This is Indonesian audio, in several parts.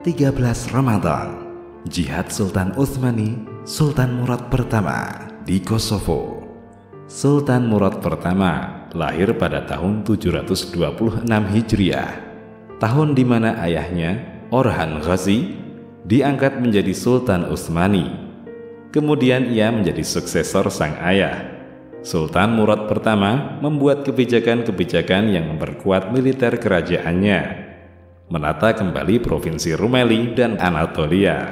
13 Ramadan, Jihad Sultan Utsmani, Sultan Murad pertama di Kosovo. Sultan Murad pertama lahir pada tahun 726 Hijriah, tahun di mana ayahnya, Orhan Ghazi, diangkat menjadi Sultan Utsmani. Kemudian ia menjadi suksesor sang ayah. Sultan Murad pertama membuat kebijakan-kebijakan yang memperkuat militer kerajaannya, menata kembali provinsi Rumeli dan Anatolia.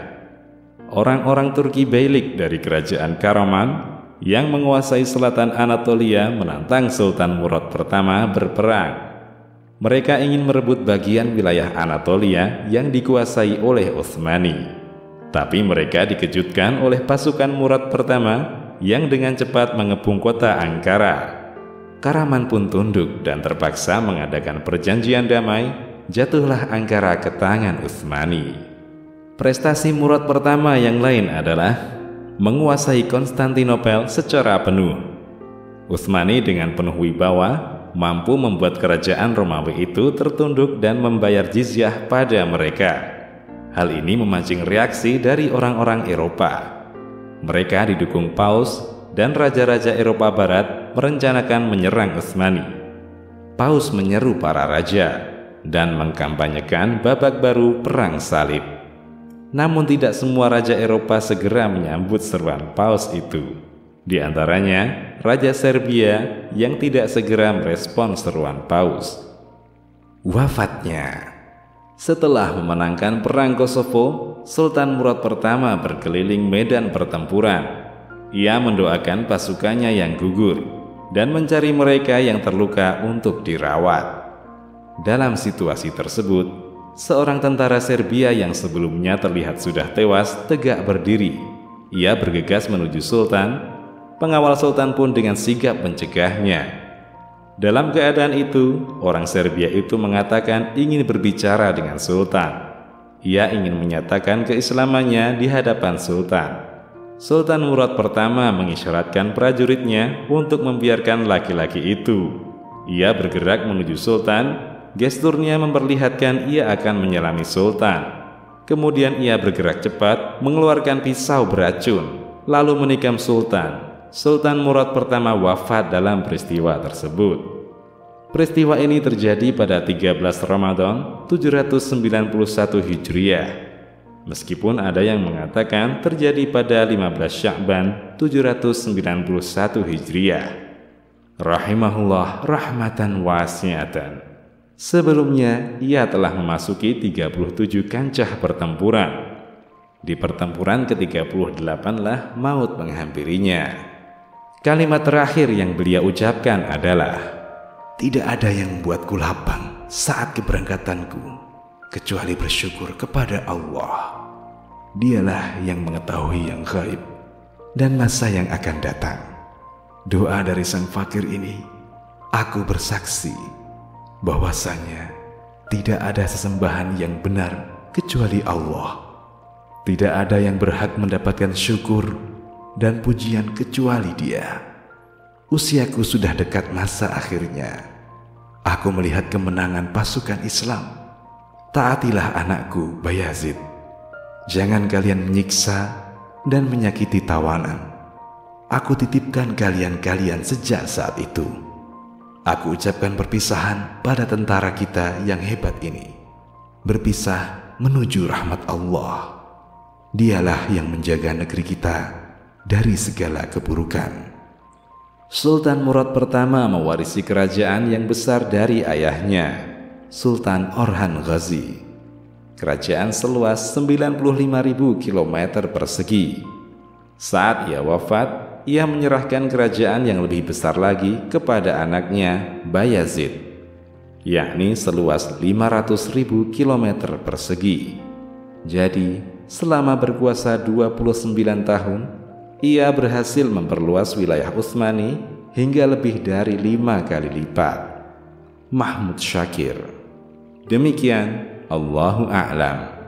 Orang-orang Turki Beylik dari kerajaan Karaman yang menguasai selatan Anatolia menantang Sultan Murad pertama berperang. Mereka ingin merebut bagian wilayah Anatolia yang dikuasai oleh Utsmani. Tapi mereka dikejutkan oleh pasukan Murad pertama yang dengan cepat mengepung kota Ankara. Karaman pun tunduk dan terpaksa mengadakan perjanjian damai. Jatuhlah Ankara ke tangan Utsmani. Prestasi Murad pertama yang lain adalah menguasai Konstantinopel secara penuh. Utsmani dengan penuh wibawa mampu membuat kerajaan Romawi itu tertunduk dan membayar jizyah pada mereka. Hal ini memancing reaksi dari orang-orang Eropa. Mereka didukung Paus dan raja-raja Eropa Barat merencanakan menyerang Utsmani. Paus menyeru para raja dan mengkampanyekan babak baru perang salib. Namun tidak semua raja Eropa segera menyambut seruan Paus itu. Di antaranya Raja Serbia yang tidak segera merespon seruan Paus. Wafatnya. Setelah memenangkan perang Kosovo, Sultan Murad pertama berkeliling medan pertempuran. Ia mendoakan pasukannya yang gugur dan mencari mereka yang terluka untuk dirawat. Dalam situasi tersebut, seorang tentara Serbia yang sebelumnya terlihat sudah tewas tegak berdiri. Ia bergegas menuju Sultan. Pengawal Sultan pun dengan sigap mencegahnya. Dalam keadaan itu, orang Serbia itu mengatakan ingin berbicara dengan Sultan. Ia ingin menyatakan keislamannya di hadapan Sultan. Sultan Murad pertama mengisyaratkan prajuritnya untuk membiarkan laki-laki itu. Ia bergerak menuju Sultan. Gesturnya memperlihatkan ia akan menyelami Sultan. Kemudian ia bergerak cepat mengeluarkan pisau beracun, lalu menikam Sultan. Sultan Murad pertama wafat dalam peristiwa tersebut. Peristiwa ini terjadi pada 13 Ramadan 791 Hijriah. Meskipun ada yang mengatakan terjadi pada 15 Sya'ban 791 Hijriah. Rahimahullah rahmatan wasi'atan. Sebelumnya, ia telah memasuki 37 kancah pertempuran. Di pertempuran ke-38 lah maut menghampirinya. Kalimat terakhir yang beliau ucapkan adalah, "Tidak ada yang membuatku lapang saat keberangkatanku, kecuali bersyukur kepada Allah. Dialah yang mengetahui yang gaib dan masa yang akan datang. Doa dari sang fakir ini, aku bersaksi bahwasanya tidak ada sesembahan yang benar kecuali Allah. Tidak ada yang berhak mendapatkan syukur dan pujian kecuali Dia. Usiaku sudah dekat masa akhirnya. Aku melihat kemenangan pasukan Islam. Taatilah anakku Bayazid. Jangan kalian menyiksa dan menyakiti tawanan. Aku titipkan kalian sejak saat itu. Aku ucapkan perpisahan pada tentara kita yang hebat ini. Berpisah menuju rahmat Allah. Dialah yang menjaga negeri kita dari segala keburukan." Sultan Murad pertama mewarisi kerajaan yang besar dari ayahnya, Sultan Orhan Ghazi. Kerajaan seluas 95.000 km persegi. Saat ia wafat, ia menyerahkan kerajaan yang lebih besar lagi kepada anaknya Bayazid, yakni seluas 500.000 km persegi. Jadi, selama berkuasa 29 tahun, ia berhasil memperluas wilayah Utsmani hingga lebih dari 5 kali lipat. Mahmud Syakir. Demikian, Allahu a'lam.